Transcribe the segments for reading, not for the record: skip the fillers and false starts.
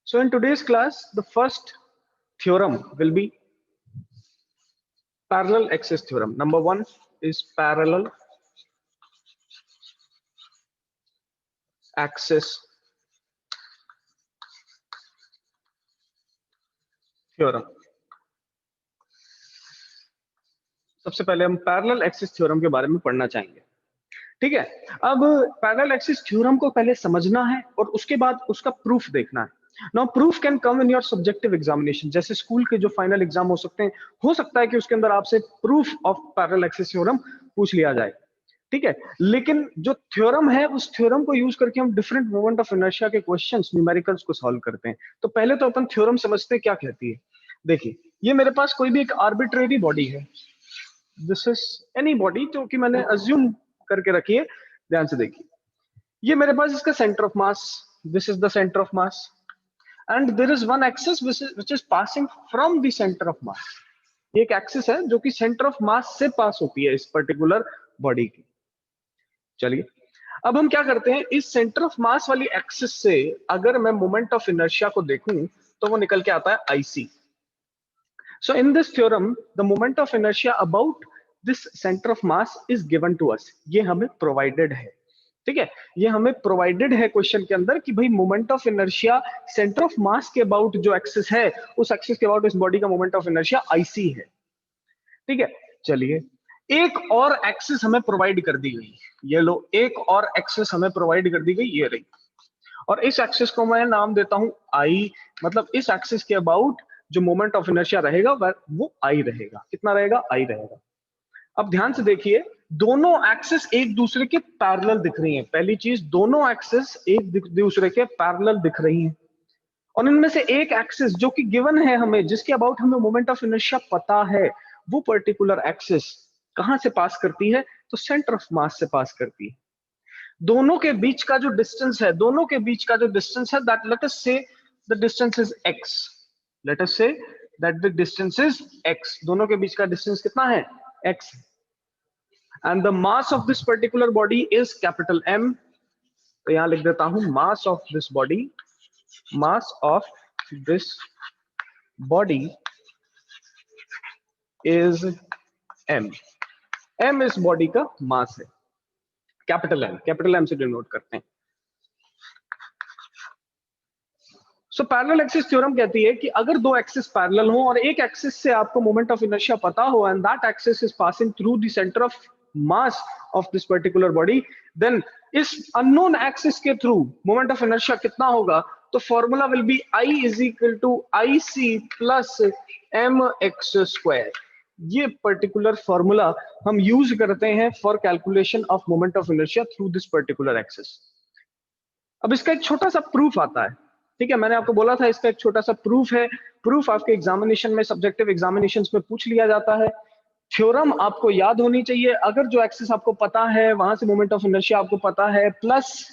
So in today's class, the first theorem will be parallel axis theorem. Number one is parallel axis theorem. सबसे पहले हम parallel axis theorem के बारे में पढ़ना चाहेंगे। ठीक है, अब पैरेलल एक्सिस थ्योरम को पहले समझना है और उसके बाद उसका प्रूफ देखना है। Now proof can come in your subjective examination, जैसे स्कूल के जो फाइनल एग्जाम हो सकते हैं, हो सकता है कि उसके अंदर आपसे proof of parallel axis theorem पूछ लिया जाए। ठीक है, लेकिन जो थ्योरम है उस थ्योरम को यूज करके हम डिफरेंट मोमेंट ऑफ इनर्शिया के क्वेश्चंस न्यूमेरिकल्स को सॉल्व करते हैं। तो पहले तो अपन थ्योरम समझते हैं क्या कहती है। देखिए, ये मेरे पास कोई भी एक आर्बिट्रेरी बॉडी है, दिस इज एनी बॉडी जो कि मैंने अज्यूम करके रखी है। ध्यान से देखिए, ये मेरे पास इसका centre of mass, this is the centre of mass and there is one axis which is passing from the centre of mass. ये एक एक्सिस है जो कि सेंटर ऑफ मास से पास होती है इस पर्टिकुलर बॉडी की। चलिए, अब हम क्या करते हैं, इस सेंटर ऑफ मास वाली एक्सिस से अगर मैं मोमेंट ऑफ इनर्शिया को देखूं तो वो निकल के आता है IC. So in this theorem, the moment of inertia about this center of mass is given to us. ये हमें provided है। ठीक है, ये हमें प्रोवाइडेड है क्वेश्चन के अंदर कि भाई moment of inertia centre of मास के अबाउट जो एक्सिस है, उस एक्सिस के अबाउट इस बॉडी का मोमेंट ऑफ इनर्शिया आईसी है। ठीक है, चलिए, एक और एक्सिस हमें प्रोवाइड कर दी गई, ये लो, एक और एक्सिस हमें प्रोवाइड कर दी गई, ये रही, और इस एक्सिस को मैं नाम देता हूं आई। मतलब इस एक्सिस के अबाउट जो मोमेंट ऑफ इनर्शिया रहेगा वो आई रहेगा। कितना रहेगा? आई रहेगा। अब ध्यान से देखिए, दोनों एक्सिस एक दूसरे के पैरेलल दिख रही हैं। पहली चीज, दोनों एक्सिस एक दूसरे के पैरेलल दिख रही हैं, और इनमें से एक एक्सिस जो कि गिवन है हमें, जिसके अबाउट हमें मोमेंट ऑफ इनर्शिया पता है, वो पर्टिकुलर एक्सिस कहां से पास करती है? तो सेंटर ऑफ मास से पास करती है। दोनों के बीच का जो डिस्टेंस है, दोनों के बीच का जो डिस्टेंस है, दैट लेट अस से the distance is x। Let us से that the distance is x। दोनों के बीच का डिस्टेंस कितना है? x। And the mass of this particular body is capital M। तो यहां लिख देता हूं, मास of this body, mass of this body is M। M इस बॉडी का मास है, कैपिटल M, कैपिटल M से डिनोट करते हैं। सो पैरेलल एक्सिस थ्योरम कहती है कि अगर दो एक्सिस पैरेलल हो और एक एक्सिस से आपको मोमेंट ऑफ इनर्शिया पता हो and that axis is passing through the centre of mass of this particular body, then इस अननोन एक्सिस के थ्रू मोमेंट ऑफ इनर्शिया कितना होगा? तो formula will be I is equal to I C plus M X square. ये particular formula हम use करते हैं for calculation of moment of inertia through this particular axis. अब इसका एक छोटा सा प्रूफ आता है। ठीक है, मैंने आपको बोला था इसका एक छोटा सा प्रूफ है। प्रूफ आपके एग्जामिनेशन में, सब्जेक्टिव एग्जामिनेशंस में पूछ लिया जाता है। थ्योरम आपको याद होनी चाहिए। अगर जो एक्सिस आपको पता है, वहां से मोमेंट ऑफ इनर्शिया आपको पता है, plus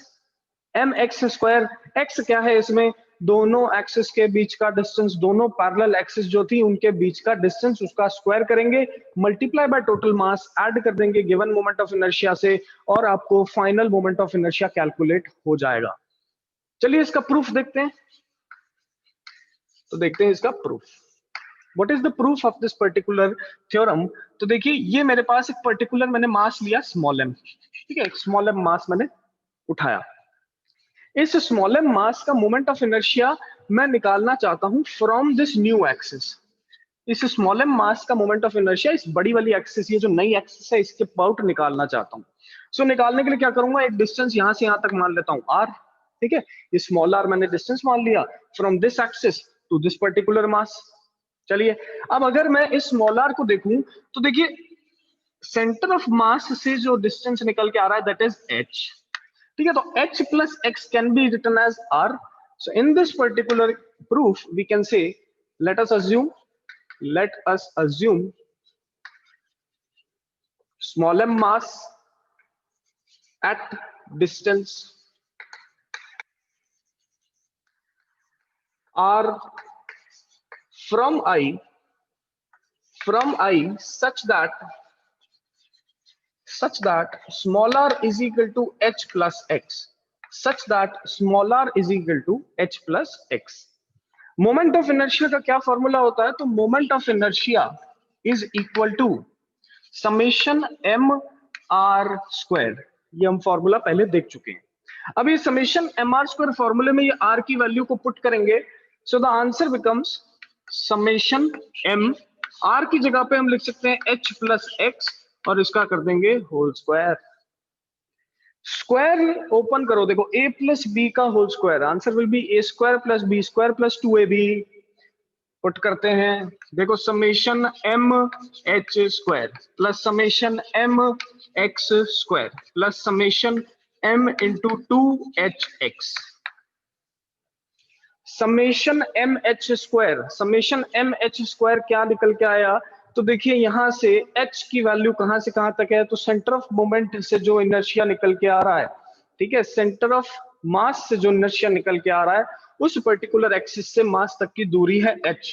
M X square. X क्या है इसमें? दोनों एक्सिस के बीच का डिस्टेंस, दोनों पैरेलल एक्सिस जो थी उनके बीच का डिस्टेंस, उसका स्क्वायर करेंगे, multiply by total mass, add कर देंगे गिवन मोमेंट ऑफ इनर्शिया से, और आपको final moment of inertia calculate हो जाएगा। चलिए इसका प्रूफ देखते हैं। तो देखते हैं इसका proof. What is the proof of this particular theorem? तो देखिए, ये मेरे पास एक पर्टिकुलर मैंने मास लिया, स्मॉल एम। ठीक है, एक स्मॉल एम मास मैंने उठाया। इस स्मॉल एम मास का मोमेंट ऑफ इनर्शिया मैं निकालना चाहता हूं फ्रॉम दिस न्यू एक्सिस। इस स्मॉल एम मास का मोमेंट ऑफ इनर्शिया इस बड़ी वाली एक्सिस, ये जो नई एक्सिस है, इसके अबाउट निकालना चाहता हूं। सो निकालने के लिए क्या करूंगा, एक डिस्टेंस यहां से यहां तक मान लेता हूं r। ठीक है, ये स्मॉल r मैंने डिस्टेंस मान लिया from this axis to this particular mass. चलिए, अब अगर मैं इस स्मॉल r को देखूं तो देखिए, सेंटर ऑफ मास से जो डिस्टेंस निकल के आ रहा है दैट इज h। ठीक है, तो h plus x can be written as r। So in this particular proof we can say, let us assume small m mass at distance r from I such that small r is equal to h plus x, such that small r is equal to h plus x। Moment of inertia का क्या formula होता है? तो moment of inertia is equal to summation M R square. ये हम formula पहले देख चुके हैं। अब ये समेशन एम आर स्क्वायर फॉर्मूले में ये आर की वैल्यू को पुट करेंगे, so the answer becomes summation M, R की जगह पे हम लिख सकते हैं एच प्लस एक्स और इसका कर देंगे होल स्क्वायर। स्क्वायर ओपन करो, देखो a प्लस बी का whole square, answer will be A square plus B square plus 2ab। Put करते हैं, देखो summation M H square plus summation M X square plus summation M into 2hx। Summation M H square, summation M H square क्या निकल के आया? तो देखिए यहां से h की वैल्यू कहां से कहां तक है? तो सेंटर ऑफ मोमेंट से जो इनर्शिया निकल के आ रहा है, ठीक है, सेंटर ऑफ मास से जो इनर्शिया निकल के आ रहा है उस पर्टिकुलर एक्सिस से मास तक की दूरी है h।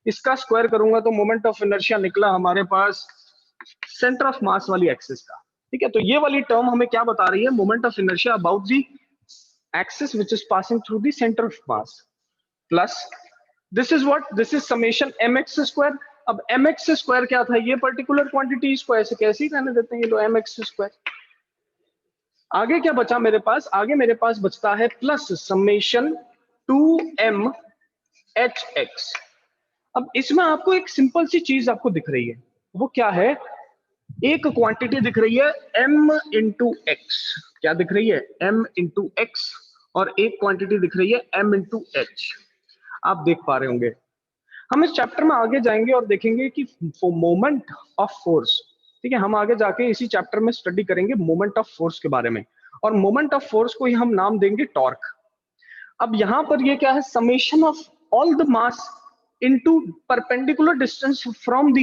इसका स्क्वायर करूंगा तो मोमेंट ऑफ इनर्शिया निकला हमारे पास सेंटर ऑफ मास वाली एक्सिस का। ठीक है, तो ये वाली टर्म हमें क्या बता रही है? Moment of inertia about the axis which is passing through the centre of mass plus this is what, this is summation M X square. अब एम एक्स स्क्वायर क्या था? ये पर्टिकुलर क्वांटिटी, इसको ऐसे कैसे ही रहने देते हैं, ये लो एम एक्स स्क्वायर। आगे क्या बचा मेरे पास? आगे मेरे पास बचता है plus summation 2m H x. अब इसमें आपको एक सिंपल सी चीज आपको दिख रही है, वो क्या है? एक क्वांटिटी दिख रही है m इंटू एक्स। क्या दिख रही है? m into x. और एक क्वांटिटी दिख रही है m इंटू एच। आप देख पा रहे होंगे। हम इस चैप्टर में आगे जाएंगे और देखेंगे कि मोमेंट ऑफ फोर्स, ठीक है, हम आगे जाके इसी चैप्टर में स्टडी करेंगे मोमेंट ऑफ फोर्स के बारे में, और मोमेंट ऑफ फोर्स को ही हम नाम देंगे टॉर्क। अब यहां पर ये क्या है? Summation of all the mass into perpendicular distance from the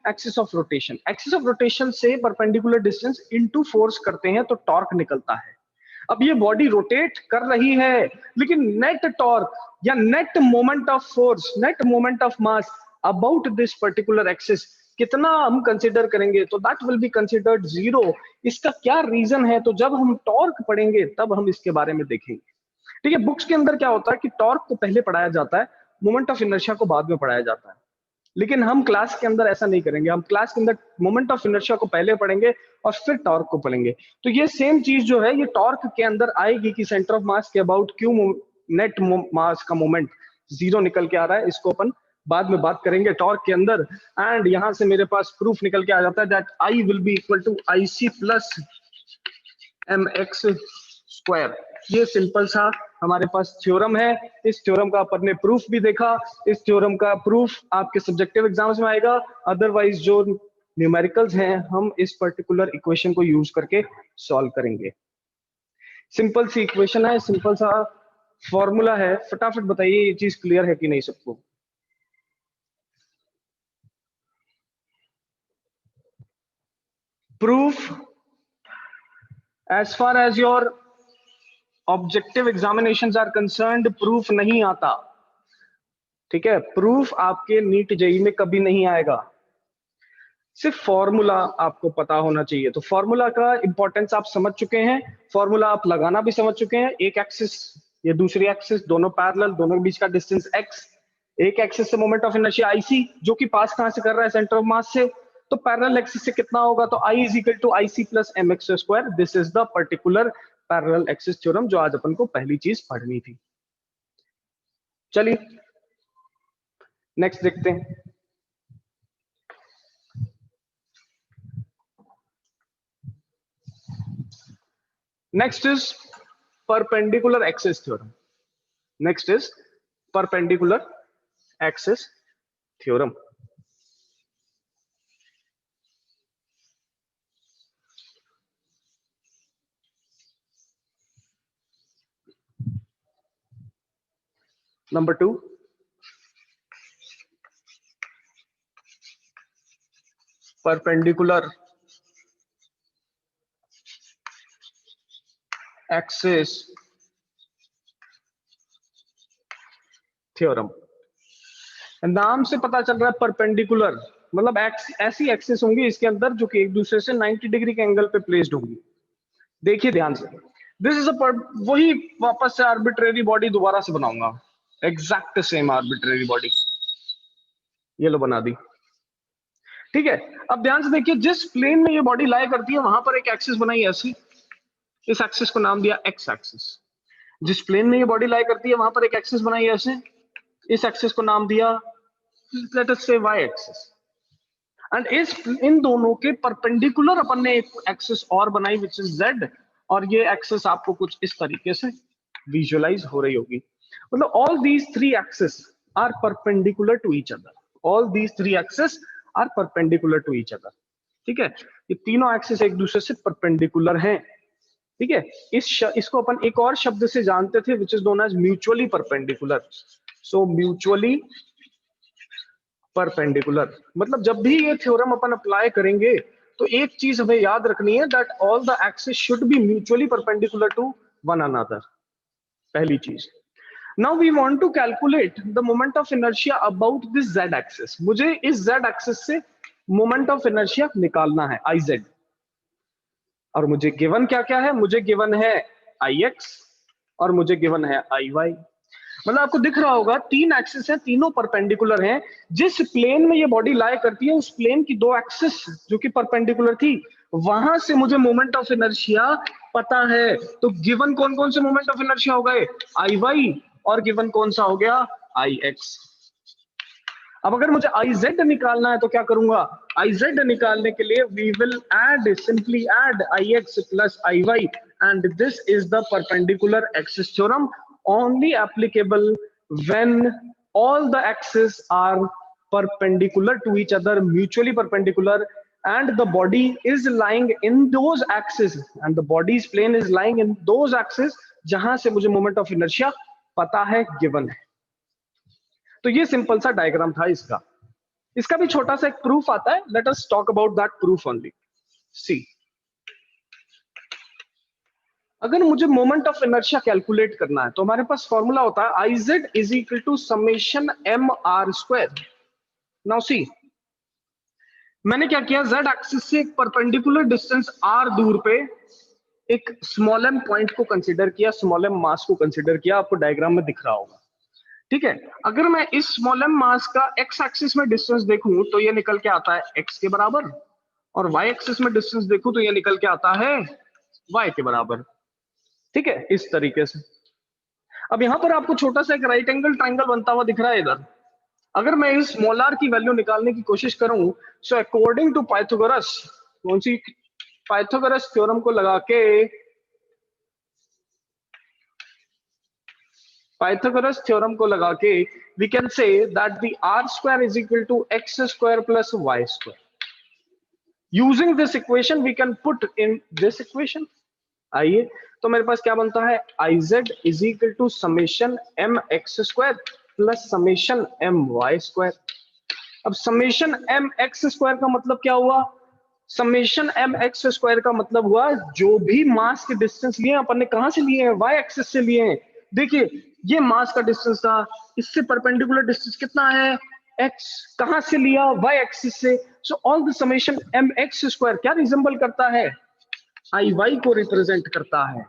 axis of rotation. Axis of rotation से परपेंडिकुलर डिस्टेंस इनटू फोर्स करते हैं तो टॉर्क निकलता है। अब ये बॉडी रोटेट कर रही है, लेकिन नेट टॉर्क या net moment of force, net moment of mass about this particular axis कितना हम कंसीडर करेंगे? तो that will be considered zero. इसका क्या रीजन है? तो जब हम टॉर्क पढ़ेंगे तब हम इसके बारे में देखेंगे। ठीक है, बुक्स के अंदर क्या होता है कि टॉर्क को पहले पढ़ाया जाता है, मोमेंट ऑफ इनर्शिया को बाद में पढ़ाया जाता है, लेकिन हम क्लास के अंदर ऐसा नहीं करेंगे। हम क्लास के अंदर मोमेंट ऑफ इनर्शिया को पहले पढ़ेंगे और फिर टॉर्क को पढ़ेंगे। तो ये सेम चीज जो है ये टॉर्क के अंदर आएगी कि सेंटर ऑफ मास के अबाउट क्यों नेट मास का मोमेंट जीरो निकल के आ रहा है, इसको अपन बाद में बात करेंगे टॉर्क के अंदर। एंड यहां से मेरे पास प्रूफ निकल के आ जाता है that I will be equal to I C plus M X square. ये सिंपल सा हमारे पास थ्योरम है। इस थ्योरम का अपन ने प्रूफ भी देखा। इस थ्योरम का प्रूफ आपके सब्जेक्टिव एग्जाम्स में आएगा। अदरवाइज जो न्यूमेरिकल्स हैं हम इस पर्टिकुलर इक्वेशन को यूज करके सॉल्व करेंगे। सिंपल सी इक्वेशन है, सिंपल सा फॉर्मूला है। फटाफट बताइए ये चीज क्लियर है कि नहीं सबको? Proof as far as your objective examinations are concerned proof नहीं आता। ठीक है, प्रूफ आपके नीट जेई में कभी नहीं आएगा। सिर्फ फॉर्मूला आपको पता होना चाहिए। तो फॉर्मूला का इंपॉर्टेंस आप समझ चुके हैं, फॉर्मूला आप लगाना भी समझ चुके हैं। एक एक्सिस, ये दूसरी एक्सिस, दोनों पैरेलल, दोनों के बीच का डिस्टेंस x। एक एक्सिस से मोमेंट ऑफ इनर्शिया IC जो कि पास कहां से कर रहा है? सेंटर ऑफ मास से। तो पैरेलल एक्सिस से कितना होगा? तो I is equal to IC plus mx square. This is the particular parallel axis theorem जो आज अपन को पहली चीज पढ़नी थी। चलिए नेक्स्ट देखते हैं। Next is perpendicular axis theorem. Next is perpendicular axis theorem. Number 2, perpendicular axis theorem. नाम से पता चल रहा है परपेंडिकुलर, मतलब ऐसी एक्सिस होंगी इसके अंदर जो कि एक दूसरे से 90 डिग्री के एंगल पे प्लेस्ड होंगी। देखिए ध्यान से, दिस इज वही वापस से आर्बिट्रेरी बॉडी दोबारा से बनाऊंगा। एग्जैक्ट सेम आर्बिट्रेरी बॉडी, ये लो बना दी। ठीक है, अब ध्यान से देखिए, जिस प्लेन में ये बॉडी लाई करती है वहां पर एक एक्सिस बनाई ऐसी, इस एक्सिस को नाम दिया एक्स एक्सिस। जिस प्लेन में ये बॉडी लाई करती है वहां पर एक एक्सिस बनाई ऐसे, इस एक्सिस को नाम दिया लेट अस से वाई एक्सिस। एंड इस इन दोनों के परपेंडिकुलर अपन ने एक एक्सिस और बनाई विच इज जेड, और ये एक्सिस आपको कुछ इस तरीके से विजुअलाइज हो रही होगी। मतलब all these three axis are perpendicular to each other, all these three axis are perpendicular to each other. ठीक है, ये तीनों एक्सिस एक दूसरे से परपेंडिकुलर हैं। ठीक है, इसको अपन एक और शब्द से जानते थे which is known as mutually perpendicular. So mutually perpendicular, मतलब जब भी ये थ्योरम अपन अप्लाई करेंगे तो एक चीज हमें याद रखनी है, that all the axis should be mutually perpendicular to one another, पहली चीज। Now we want to calculate the moment of inertia about this Z axis. मुझे इस जेड एक्सिस से मोमेंट ऑफ इनर्शिया निकालना है, आई जेड। और मुझे given क्या क्या है, मुझे गिवन है आई एक्स और मुझे गिवन है आई वाई। मतलब आपको दिख रहा होगा तीन एक्सिस है, तीनों परपेंडिकुलर हैं। जिस प्लेन में ये बॉडी लाई करती है उस प्लेन की दो एक्सिस जो कि परपेंडिकुलर थी, वहां से मुझे मोमेंट ऑफ इनर्शिया पता है। तो गिवन कौन कौन से मोमेंट ऑफ इनर्शिया हो गए, आई वाई, और गिवन कौन सा हो गया, आई एक्स। अब अगर मुझे आई जेड निकालना है तो क्या करूंगा, आई जेड निकालने के लिए we will add, simply add I X plus I Y, and this is the perpendicular axis theorem, only applicable when all the axes are perpendicular to each other, mutually perpendicular, and the body is lying in those axes, and the body's plane is lying in those axes जहां से मुझे moment of inertia पता है, given है। तो ये simple सा diagram था इसका। इसका भी छोटा सा एक प्रूफ आता है, let us talk about that proof only. See, अगर मुझे मोमेंट ऑफ इनर्शिया कैलकुलेट करना है तो हमारे पास फॉर्मूला होता है I Z is equal to summation M R square. Now see, मैंने क्या किया, जेड एक्सिस से एक परपेंडिकुलर डिस्टेंस आर दूर पे एक स्मॉल एम पॉइंट को कंसीडर किया, स्मॉल एम मास को कंसीडर किया, आपको डायग्राम में दिख रहा होगा। ठीक है, अगर मैं इस स्मॉल एम मास का एक्स एक्सिस में डिस्टेंस देखूं तो ये निकल के आता है एक्स के बराबर, और वाई एक्सिस में डिस्टेंस देखूं तो ये निकल के आता है वाई के बराबर। ठीक है, इस तरीके से। अब यहां पर आपको छोटा सा एक राइट एंगल ट्राइंगल बनता हुआ दिख रहा है इधर। अगर मैं इस स्मॉल आर की वैल्यू निकालने की कोशिश करूं, सो अकॉर्डिंग टू पाइथागोरस, कौन सी, पाइथागोरस थ्योरम को लगा के, पाइथागोरस थ्योरम को लगा के we can say that the R square is equal to X square plus Y square. Using this equation we can put in this equation. आइए, तो मेरे पास क्या बनता है, I Z is equal to summation M X square plus summation M Y square. अब summation M X square का मतलब क्या हुआ, समेशन एम एक्स स्क्वायर का मतलब हुआ जो भी मास के डिस्टेंस लिए अपन ने कहां से लिए हैं, वाई एक्सिस से लिए हैं। देखिए, ये मास का डिस्टेंस था, इससे परपेंडिकुलर डिस्टेंस कितना है, एक्स, कहां से लिया, वाई एक्सिस से। So all the summation M X square क्या रिजेंबल करता है, आई वाई को रिप्रेजेंट करता है।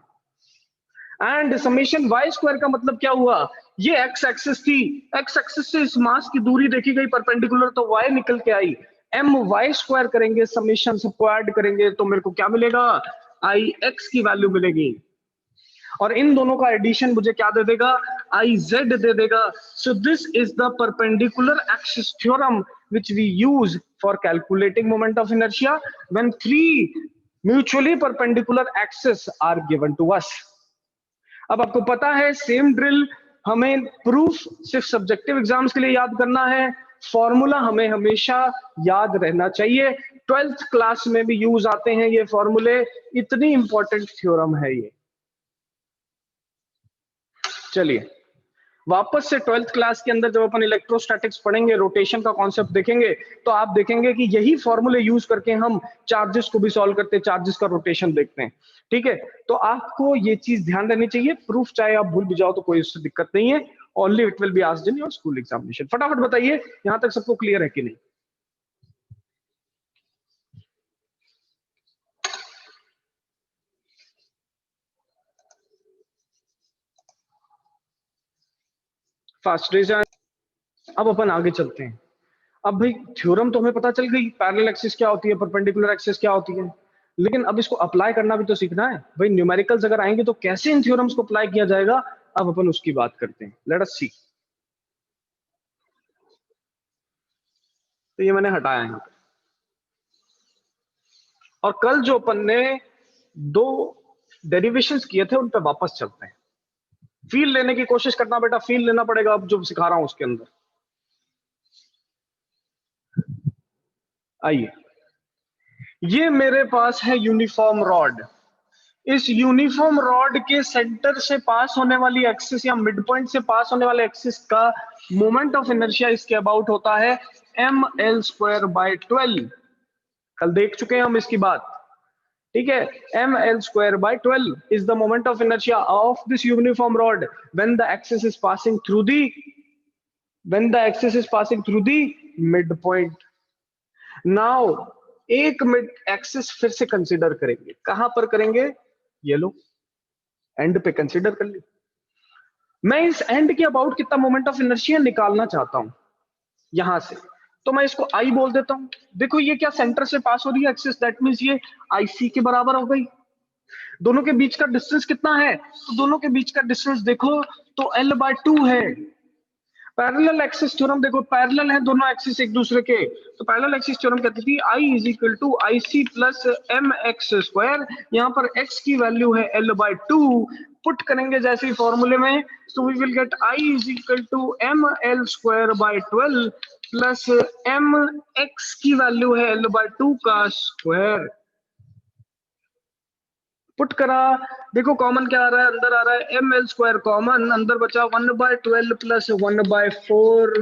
एंड समेशन वाई स्क्वायर का मतलब क्या हुआ, ये एक्स एक्सिस थी, एक्स एक्सिस से इस मास की दूरी देखी गई परपेंडिकुलर, तो वाई निकल के आई, एम वाई स्क्वायर करेंगे, समेशन सबको ऐड करेंगे तो मेरे को क्या मिलेगा, आई एक्स की वैल्यू मिलेगी, और इन दोनों का एडिशन मुझे क्या दे देगा, आई जेड दे देगा। सो this is the perpendicular axis theorem which we use for calculating moment of inertia when three mutually perpendicular axes are given to us। अब आपको पता है सेम ड्रिल, हमें प्रूफ सिर्फ सब्जेक्टिव एग्जाम्स के लिए याद करना है, फॉर्मूला हमें हमेशा याद रहना चाहिए। 12th क्लास में भी यूज आते हैं ये फॉर्मूले, इतनी इंपॉर्टेंट थ्योरम है ये। चलिए वापस से 12th क्लास के अंदर जब अपन इलेक्ट्रोस्टैटिक्स पढ़ेंगे, रोटेशन का कॉन्सेप्ट देखेंगे, तो आप देखेंगे कि यही फॉर्मूले यूज करके हम चार्जेस को भी सॉल्व करते हैं, चार्जेस का रोटेशन देखते हैं। ठीक है, तो आपको ये चीज ध्यान रहनी चाहिए, प्रूफ चाहे आप भूल भी जाओ तो कोई उससे दिक्कत नहीं है, only it will be asked in your school examination. फटाफट बताइए यहां तक सबको क्लियर है कि नहीं। Fast raise. अब अपन आगे चलते हैं। अब भाई थ्योरम तो हमें पता चल गई, पैरेलल एक्सिस क्या होती है, परपेंडिकुलर एक्सिस क्या होती है, लेकिन अब इसको अप्लाई करना भी तो सीखना है भाई। न्यूमेरिकल्स अगर आएंगे तो कैसे इन थ्योरम्स को अप्लाई किया जाएगा, अब अपन उसकी बात करते हैं। लेट अस सी। तो ये मैंने हटाया यहाँ पे, और कल जो अपन ने दो डेरिवेशंस किए थे उन पे वापस चलते हैं। फील लेने की कोशिश करना बेटा, फील लेना पड़ेगा अब जो सिखा रहा हूं उसके अंदर। आइए, ये मेरे पास है यूनिफॉर्म रॉड। इस यूनिफॉर्म रॉड के सेंटर से पास होने वाली एक्सिस या मिड पॉइंट से पास होने वाले एक्सिस का मोमेंट ऑफ इनर्शिया इसके अबाउट होता है ml² / 12। कल देख चुके हैं हम इसकी बात, ठीक है। ml² / 12 is the moment of inertia of this uniform rod when the axis is passing through the midpoint. Now एक मिड एक्सिस फिर से कंसीडर करेंगे। कहां पर करेंगे, ये लो एंड पे कंसीडर कर ली। मैं इस एंड के अबाउट कितना मोमेंट ऑफ इनर्शिया निकालना चाहता हूं यहां से, तो मैं इसको आई बोल देता हूं। देखो ये क्या सेंटर से पास हो रही है एक्सिस, दैट मींस ये आईसी के बराबर हो गई। दोनों के बीच का डिस्टेंस कितना है, तो दोनों के बीच का डिस्टेंस देखो तो L/2 है। पैरेलल एक्सिस थ्योरम देखो, पैरेलल है दोनों एक्सिस एक दूसरे के, तो पैरेलल एक्सिस थ्योरम कहती थी I = IC + mx²। यहाँ पर x की वैल्यू है L/2। पुट करेंगे जैसे फॉर्मूले में, तो we will get I = ml² / 12 plus mx की वैल्यू है L/2 का स्क्वायर। पुट करा, देखो कॉमन क्या आ रहा है, अंदर आ रहा है ml² कॉमन, अंदर बचा 1/12 प्लस 1/4।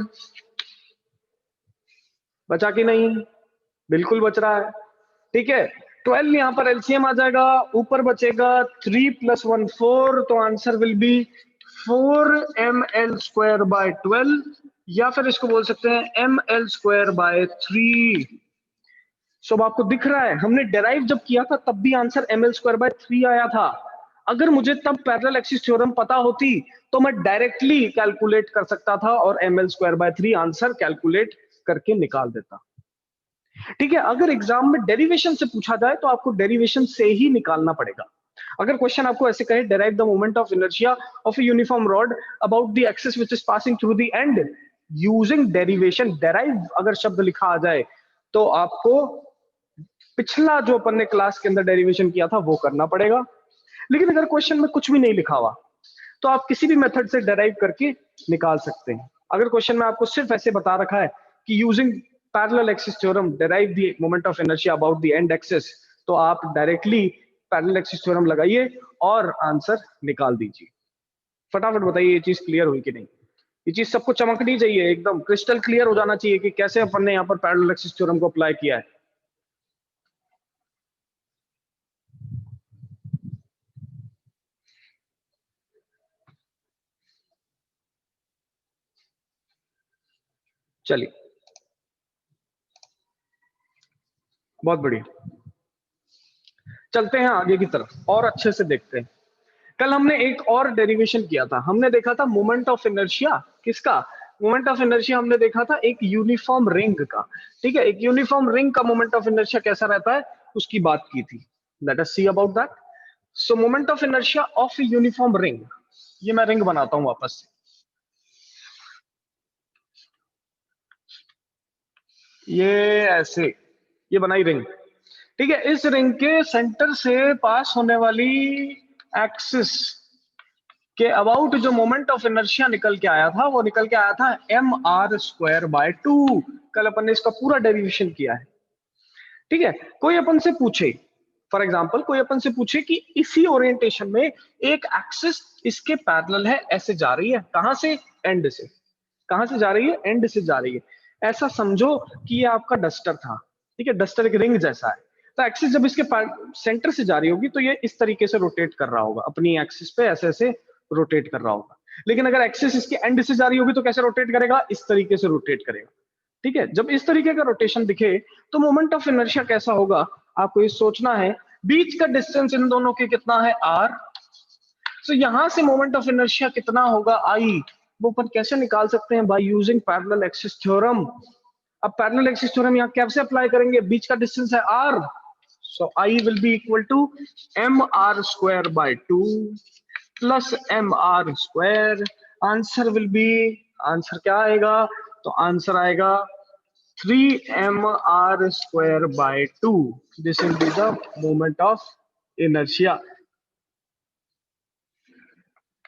बचा कि नहीं, बिल्कुल बच रहा है, ठीक है। 12 यहां पर एलसीएम आ जाएगा, ऊपर बचेगा 3 + 1 4, तो आंसर विल बी 4ml² / 12, या फिर इसको बोल सकते हैं ml² / 3। सब आपको दिख रहा है, हमने डेराइव जब किया था तब भी आंसर ml² / 3 आया था। अगर मुझे तब पैरेलल एक्सिस थ्योरम पता होती तो मैं डायरेक्टली कैलकुलेट कर सकता था और ml² / 3 आंसर कैलकुलेट करके निकाल देता, ठीक है। अगर एग्जाम में डेरिवेशन से पूछा जाए तो आपको डेरिवेशन से ही निकालना पड़ेगा। अगर क्वेश्चन आपको ऐसे कहे, derive the moment of inertia of a uniform rod about the axis which is passing through the end using derivation, derive अगर शब्द लिखा आ जाए तो आपको पिछला जो अपन ने क्लास के अंदर डेरिवेशन किया था वो करना पड़ेगा। लेकिन अगर क्वेश्चन में कुछ भी नहीं लिखा हुआ तो आप किसी भी मेथड से डेराइव करके निकाल सकते हैं। अगर क्वेश्चन में आपको सिर्फ ऐसे बता रखा है कि using parallel axis theorem derive the moment of inertia about the end axis, तो आप डायरेक्टली पैरेलल एक्सिस थ्योरम लगाइए और आंसर निकाल दीजिए। फटाफट बताइए ये चीज क्लियर हुई कि नहीं। ये चीज सबको चमकनी चाहिए, एकदम क्रिस्टल क्लियर हो जाना चाहिए कि कैसे अपन ने यहाँ पर पैरेलल एक्सिस थ्योरम को अप्लाई किया है। चलिए, बहुत बढ़िया, चलते हैं आगे की तरफ और अच्छे से देखते हैं। कल हमने एक और डेरिवेशन किया था, हमने देखा था मोमेंट ऑफ इनर्शिया। किसका मोमेंट ऑफ इनर्शिया, हमने देखा था एक यूनिफॉर्म रिंग का, ठीक है। एक यूनिफॉर्म रिंग का मोमेंट ऑफ इनर्शिया कैसा रहता है उसकी बात की थी। Let us see about that. So moment of inertia of a uniform ring, ये मैं रिंग बनाता हूं वापस से, ये ऐसे, ये बनाई रिंग, ठीक है। इस रिंग के सेंटर से पास होने वाली एक्सिस के अबाउट जो मोमेंट ऑफ इनर्शिया निकल के आया था वो निकल के आया था mr²/2। कल अपन ने इसका पूरा डेरिवेशन किया है, ठीक है। कोई अपन से पूछे, फॉर एग्जांपल कोई अपन से पूछे कि इसी ओरिएंटेशन में एक एक्सिस इसके पैरेलल है, ऐसे जा रही है, कहां से, एंड से। कहां से जा रही है, एंड से जा रही है। ऐसा समझो कि ये आपका डस्टर था, ठीक है। डस्टर एक रिंग जैसा है, तो एक्सिस जब इसके सेंटर से जा रही होगी तो ये इस तरीके से रोटेट कर रहा होगा, अपनी एक्सिस पे ऐसे ऐसे रोटेट कर रहा होगा। लेकिन अगर एक्सिस इसके एंड से जा रही होगी तो कैसे रोटेट करेगा, इस तरीके से रोटेट करेगा, ठीक है। जब इस तरीके का रोटेशन दिखे तो मोमेंट ऑफ इनर्शिया कैसा होगा, आपको ये सोचना है। बीच का डिस्टेंस इन दोनों के कितना है, r। तो यहां से मोमेंट ऑफ इनर्शिया कितना होगा, I। वो अपन कैसे निकाल सकते हैं? By using parallel axis theorem. अब पैरेलल एक्सिस थ्योरम यहाँ कैसे अप्लाई करेंगे? बीच का डिस्टेंस है r, so I will be equal to mr square by 2 plus mr square। Answer will B, answer क्या आएगा? तो आंसर आएगा 3mr square by 2। This will be the moment of inertia।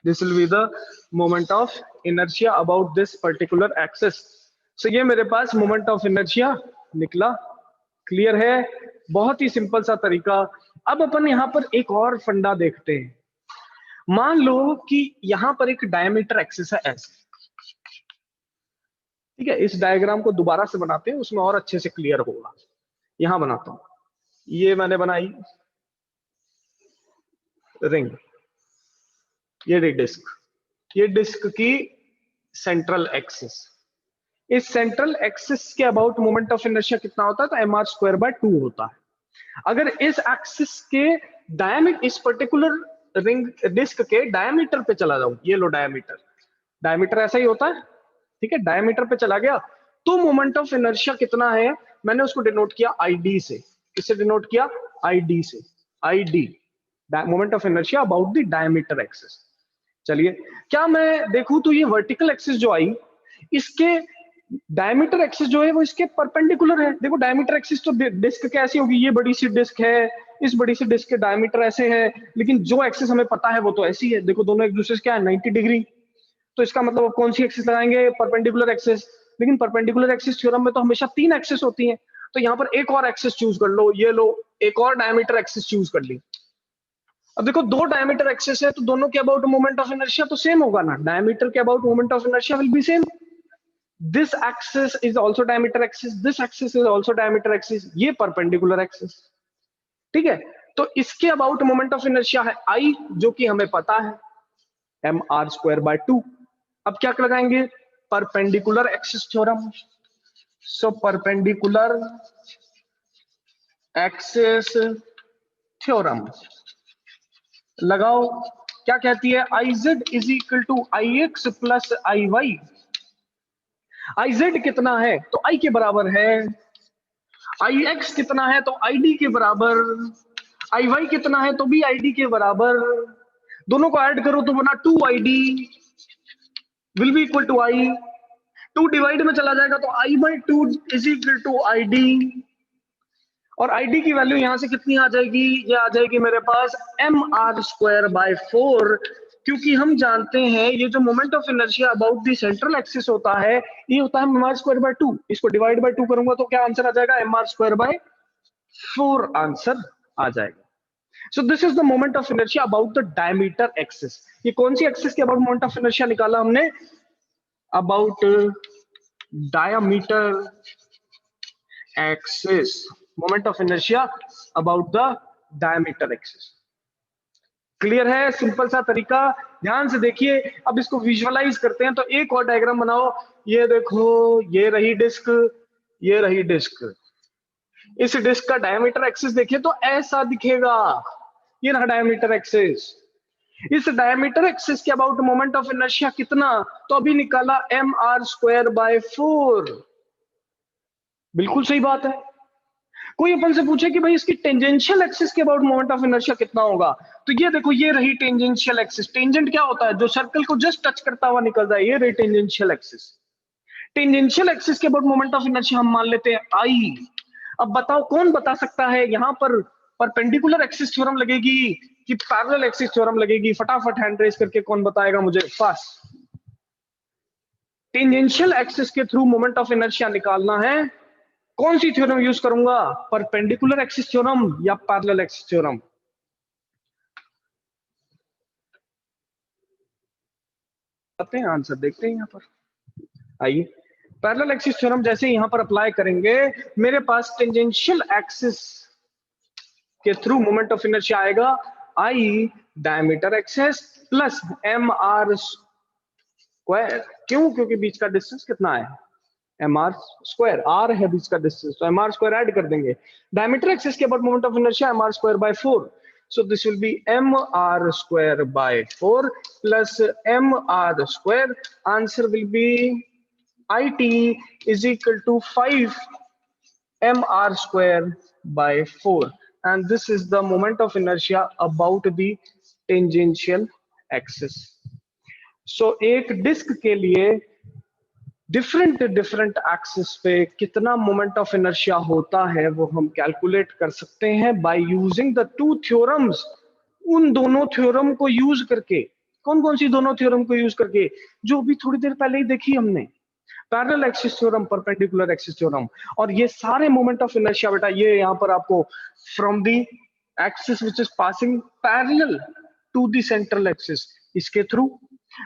This will be the moment of inertia about this particular axis। So ये मेरे पास moment of inertia निकला। Clear है? बहुत ही simple सा तरीका। अब अपन यहाँ पर एक और फंडा देखते हैं। मान लो कि यहाँ पर एक डायमीटर एक्सिस है ऐसे, ठीक है? इस डायग्राम को दोबारा से बनाते हैं, उसमें और अच्छे से क्लियर होगा। यहां बनाता हूं, ये मैंने बनाई रिंग, ये डिस्क, ये डिस्क की सेंट्रल एक्सिस। इस सेंट्रल एक्सिस के अबाउट मोमेंट ऑफ इनर्शिया कितना होता है? तो एम आर स्क्वायर बाय 2 होता है। अगर इस एक्सिस के डायमीटर, इस पर्टिकुलर रिंग डिस्क के डायमीटर पे चला जाऊं, ये लो डायमीटर, डायमीटर ऐसा ही होता है, ठीक है? डायमीटर पे चला गया तो मोमेंट ऑफ इनर्शिया कितना है? मैंने उसको डिनोट किया आईडी से। किससे डिनोट किया? आईडी से। ID, moment of inertia about the diameter axis. चलिए, क्या मैं देखूं तो ये वर्टिकल एक्सिस जो आई, इसके डायमीटर एक्सिस जो है वो इसके परपेंडिकुलर है। देखो डायमीटर एक्सिस तो डिस्क कैसी होगी? ये बड़ी सी डिस्क है, इस बड़ी सी डिस्क के डायमीटर ऐसे है, लेकिन जो एक्सिस हमें पता है वो तो ऐसी है। देखो दोनों एक दूसरे से क्या है? 90 डिग्री। तो इसका मतलब कौन सी एक्सिस लगाएंगे? Perpendicular axis. लेकिन परपेंडिकुलर एक्सिस थ्योरम में तो हमेशा 3 एक्सिस होती हैं, तो यहाँ पर एक और एक्सिस चूज कर लो। ये लो, एक और डायमीटर एक्सिस चूज कर ली। अब देखो 2 डायमीटर एक्सिस है तो दोनों के अबाउट मोमेंट ऑफ इनर्शिया तो सेम होगा ना। डायमीटर के about moment of inertia will be same. This axis is also diameter axis, this axis is also diameter axis, ये परपेंडिकुलर एक्सिस, ठीक है? तो इसके अबाउट मोमेंट ऑफ इनर्शिया है आई, जो कि हमें पता है एम आर स्क्वायर बाय 2। अब क्या लगाएंगे? Perpendicular axis theorem. So perpendicular axis theorem लगाओ। क्या कहती है? I Z is equal to I X plus I Y. I Z कितना है? तो आई के बराबर है। आई एक्स कितना है? तो आई डी के बराबर। आई वाई कितना है? तो भी आई डी के बराबर। दोनों को ऐड करो तो बना 2 I D will be equal to I. 2 divide में चला जाएगा तो I by 2 is equal to I D. और आईडी की वैल्यू यहां से कितनी आ जाएगी? ये आ जाएगी मेरे पास एम आर स्क्वायर बाय 4, क्योंकि हम जानते हैं ये जो moment of inertia about the central axis होता है, ये होता है एम आर स्क्वायर बाय 2। इसको डिवाइड बाय 2 करूंगा तो क्या आंसर आ जाएगा? M R square by 4 answer आ जाएगा। So this is the moment of inertia about the diameter axis. ये कौन सी एक्सिस के अबाउट मोमेंट ऑफ इनर्शिया निकाला हमने? About diameter axis, moment of inertia about the diameter axis. Clear है? Simple सा तरीका, ध्यान से देखिए। अब इसको विजुअलाइज करते हैं, तो एक और डायग्राम बनाओ। ये देखो, ये रही डिस्क, ये रही डिस्क। इस डिस्क का डायमीटर एक्सिस देखिए तो ऐसा दिखेगा। ये रहा डायमीटर एक्सिस। इस डायमीटर एक्सिस के अबाउट मोमेंट ऑफ इनर्शिया कितना? तो अभी निकाला एम आर स्क्वायर बाय 4। बिल्कुल सही बात है। कोई अपन से पूछे कि भाई इसकी टेंजेंशियल एक्सिस के अबाउट मोमेंट ऑफ इनर्शिया कितना होगा, तो ये देखो, ये रही टेंजेंशियल एक्सिस। टेंजेंट क्या होता है? जो सर्कल को जस्ट टच करता हुआ निकल जाए, ये रही टेंजेंशियल एक्सिस। टेंजेंशियल एक्सिस के अबाउट मोमेंट ऑफ इनर्शिया हम मान लेते हैं आई। अब बताओ कौन बता सकता है यहां पर परपेंडिकुलर एक्सिस थ्योरम लगेगी कि पैरेलल एक्सिस थ्योरम लगेगी? फटाफट हैंड रेज करके कौन बताएगा मुझे? फास्ट। टेंजेंशियल एक्सिस के थ्रू मोमेंट ऑफ इनर्शिया निकालना है, कौन सी थ्योरम यूज करूंगा? परपेंडिकुलर एक्सिस थ्योरम या पैरेलल एक्सिस थ्योरम? आते हैं आंसर, देखते हैं यहां पर। आइए, पैरेलल एक्सिस थ्योरम जैसे यहां पर अप्लाई करेंगे, मेरे पास टेंजेंशियल एक्सिस के थ्रू मोमेंट ऑफ इनर्शिया आएगा I diameter axis plus M R square. क्यों? क्योंकि बीच का डिस्टेंस कितना है? M R square. आर है बीच का डिस्टेंस, तो एम आर स्क्वायर ऐड कर देंगे। डायमीटर एक्सिस के about moment of inertia M R square by 4। So this will be mr square by 4 plus mr square. Answer will be it is equal to 5 mr square by 4, and this is the moment of inertia about the tangential axis. So एक disc के लिए different different axis पे कितना moment of inertia होता है वो हम calculate कर सकते हैं by using the two theorems. उन दोनों थ्योरम को यूज करके, कौन कौन सी दोनों थ्योरम को यूज करके, जो अभी थोड़ी देर पहले ही देखी हमने, parallel axis theorem, perpendicular axis theorem. और ये सारे मोमेंट ऑफ इनर्शिया बेटा ये यहाँ पर आपको from the axis which is passing parallel to the central axis, इसके थ्रू।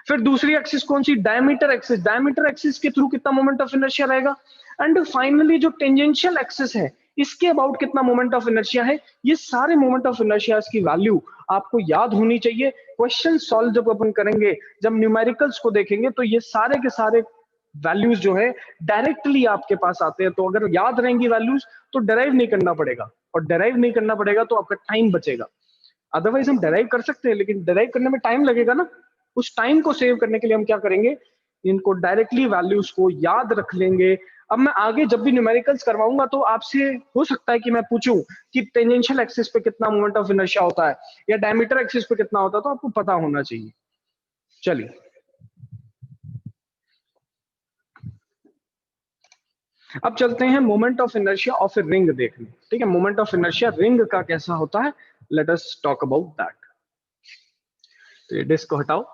फिर दूसरी एक्सिस कौन सी, डायमीटर एक्सिस, डायमीटर एक्सिस के थ्रू कितना मोमेंट ऑफ इनर्शिया रहेगा। एंड फाइनली जो टेंजेंशियल एक्सिस है इसके अबाउट कितना मोमेंट ऑफ इनर्शिया है। ये सारे मोमेंट ऑफ इनर्शिया की वैल्यू आपको याद होनी चाहिए। क्वेश्चन सॉल्व जब अपन करेंगे, जब न्यूमेरिकल्स को देखेंगे, तो ये सारे के सारे वैल्यूज जो है डायरेक्टली आपके पास आते हैं। तो अगर याद रहेंगी वैल्यूज तो डेराइव नहीं करना पड़ेगा, और डेराइव नहीं करना पड़ेगा तो आपका टाइम बचेगा। अदरवाइज हम डेराइव कर सकते हैं लेकिन डेराइव करने में टाइम लगेगा ना। उस टाइम को सेव करने के लिए हम क्या करेंगे, इनको डायरेक्टली वैल्यूज को याद रख लेंगे। अब मैं आगे जब भी न्यूमेरिकल्स करवाऊंगा तो आपसे हो सकता है कि मैं पूछूं कि टेंजेंशियल एक्सिस पे कितना मोमेंट ऑफ इनर्शिया होता है या डायमीटर एक्सिस पे कितना होता है, तो आपको पता होना चाहिए। चलिए अब चलते हैं moment of inertia of a ring देखने। ठीक है, मोमेंट ऑफ इनर्शिया रिंग का कैसा होता है, let us talk about that. तो ये डिस्क को हटाओ।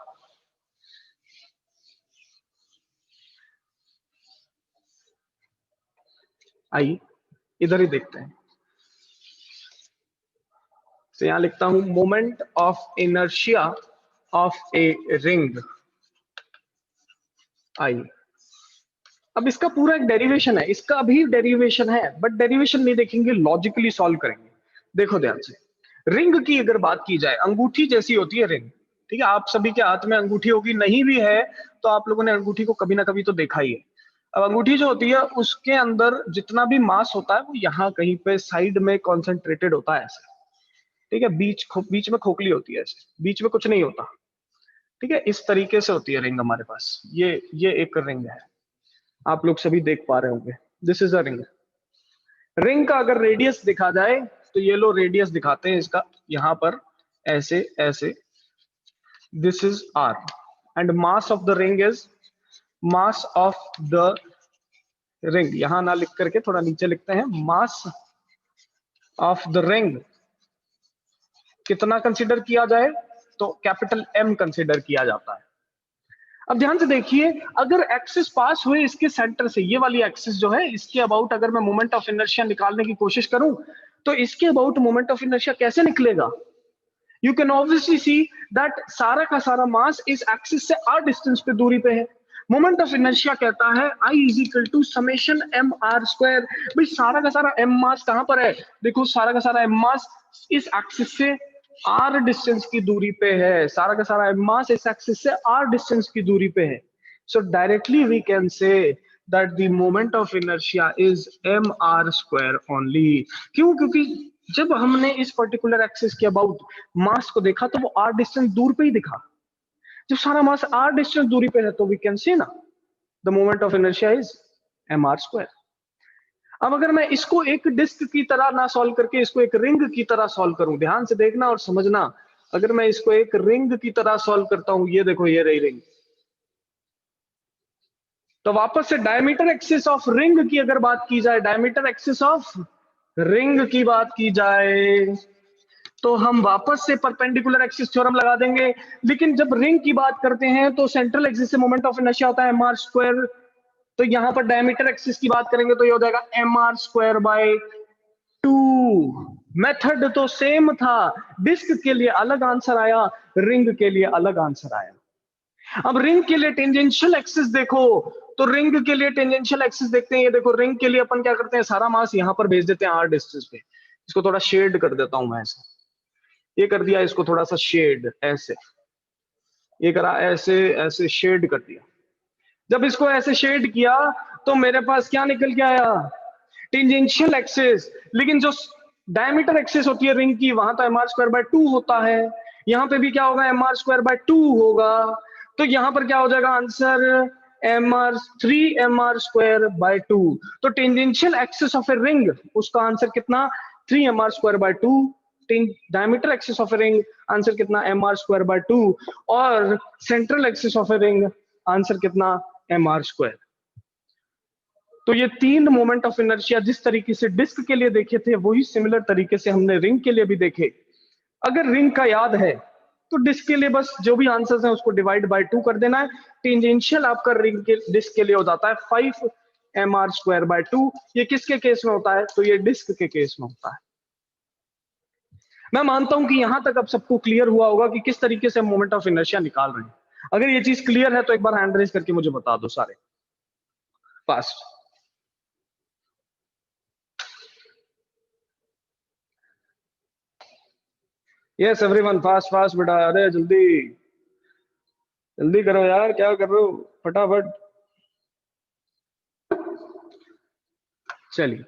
आइए इधर ही देखते हैं। तो यहां लिखता हूं moment of inertia of a ring. आइए अब इसका पूरा एक डेरिवेशन है, इसका भी डेरिवेशन है, बट डेरिवेशन नहीं देखेंगे, लॉजिकली सॉल्व करेंगे। देखो ध्यान से, रिंग की अगर बात की जाए, अंगूठी जैसी होती है रिंग। ठीक है, आप सभी के हाथ में अंगूठी होगी, नहीं भी है तो आप लोगों ने अंगूठी को कभी ना कभी तो देखा ही है। अब अंगूठी जो होती है उसके अंदर जितना भी मास होता है वो यहाँ कहीं पे साइड में कॉन्सेंट्रेटेड होता है ऐसे। ठीक है, बीच में खोखली होती है ऐसे, बीच में कुछ नहीं होता। ठीक है, इस तरीके से होती है रिंग हमारे पास। ये एक रिंग है, आप लोग सभी देख पा रहे होंगे। This is a ring. Ring का अगर रेडियस दिखा जाए तो ये लो रेडियस दिखाते हैं इसका, यहां पर ऐसे ऐसे, this is R, and mass of the ring is, mass of the ring यहां ना लिख करके थोड़ा नीचे लिखते हैं, मास ऑफ द रिंग कितना कंसीडर किया जाए, तो कैपिटल एम कंसीडर किया जाता है। अब ध्यान से देखिए, अगर एक्सिस पास हुए इसके सेंटर से, ये वाली एक्सिस जो है इसके अबाउट अगर मैं मोमेंट ऑफ इनर्शिया निकालने की कोशिश करूं तो इसके अबाउट मोमेंट ऑफ इनर्शिया कैसे निकलेगा। You can obviously see that सारा का सारा मास इस एक्सिस से आर डिस्टेंस पे दूरी पे है। मोमेंट ऑफ इनर्शिया कहता है I is equal to summation M R square. भाई सारा का सारा एम मास कहां पर है, देखो सारा का सारा एम मास इस एक्सिस से आर डिस्टेंस की दूरी पे है, सारा का सारा एम मास इस एक्सिस से आर डिस्टेंस की दूरी पे है। So directly we can say that the moment of inertia is M R square only. क्यों, क्योंकि जब हमने इस पर्टिकुलर एक्सिस के अबाउट मास को देखा तो वो आर डिस्टेंस दूर पे ही दिखा। जब सारा मास आर डिस्टेंस दूरी पे है तो वी कैन से ना the moment of inertia is M R square. अब अगर मैं इसको एक डिस्क की तरह ना सॉल्व करके इसको एक रिंग की तरह सॉल्व करूं, ध्यान से देखना और समझना, अगर मैं इसको एक रिंग की तरह सॉल्व करता हूं, ये देखो ये रही रिंग, तो वापस से डायमीटर एक्सिस ऑफ रिंग की अगर बात की जाए, डायमीटर एक्सिस ऑफ रिंग की बात की जाए, तो हम वापस से परपेंडिकुलर एक्सिस थ्योरम लगा देंगे। लेकिन जब रिंग की बात करते हैं तो सेंट्रल एक्सिस से मोमेंट ऑफ इनर्शिया होता है एम आर स्क्वायर, तो यहां पर डायमीटर एक्सिस की बात करेंगे तो ये हो जाएगा M R square by 2। Method तो सेम था, डिस्क के लिए अलग आंसर आया, रिंग के लिए अलग आंसर आया। अब रिंग के लिए टेंजेंशियल एक्सिस देखो, तो रिंग के लिए टेंजेंशियल एक्सिस देखते हैं। ये देखो रिंग के लिए अपन क्या करते हैं, सारा मास यहां पर भेज देते हैं आर डिस्टेंस पे। इसको थोड़ा शेड कर देता हूं मैं ऐसे, ये कर दिया इसको थोड़ा सा शेड ऐसे, ये करा ऐसे ऐसे शेड कर दिया। जब इसको ऐसे शेड किया तो मेरे पास क्या निकल के आया, टेंजेंशियल एक्सिस। लेकिन जो डायमीटर एक्सिस होती है रिंग की, वहां तो mr²/2 होता है, यहां पे भी क्या होगा, mr²/2 होगा। तो यहां पर क्या हो जाएगा आंसर, mr2 तो tangential axis of a ring, उसका आंसर कितना, 3mr²/2। Diameter axis of a ring answer कितना, mr²/2। और central axis of a ring answer कितना, mr²। तो ये तीन मोमेंट ऑफ इनर्शिया जिस तरीके से डिस्क के लिए देखे थे, वही सिमिलर तरीके से हमने रिंग के लिए भी देखे। अगर रिंग का याद है तो डिस्क के लिए बस जो भी आंसर्स हैं उसको डिवाइड बाय 2 कर देना है। टेंजेंशियल आपका रिंग के डिस्क के लिए हो जाता है 5mr²/2। ये किसके केस में होता है, तो ये डिस्क के केस में होता है। मैं मानता हूं कि यहां तक अब सबको क्लियर हुआ होगा कि किस तरीके से मोमेंट ऑफ इनर्शिया निकाल रहे हैं। अगर ये चीज क्लियर है तो एक बार हैंड रेज करके मुझे बता दो सारे fast. Yes everyone, fast fast बेटा, अरे जल्दी जल्दी करो यार, क्या कर रहे हो, फटाफट। चलिए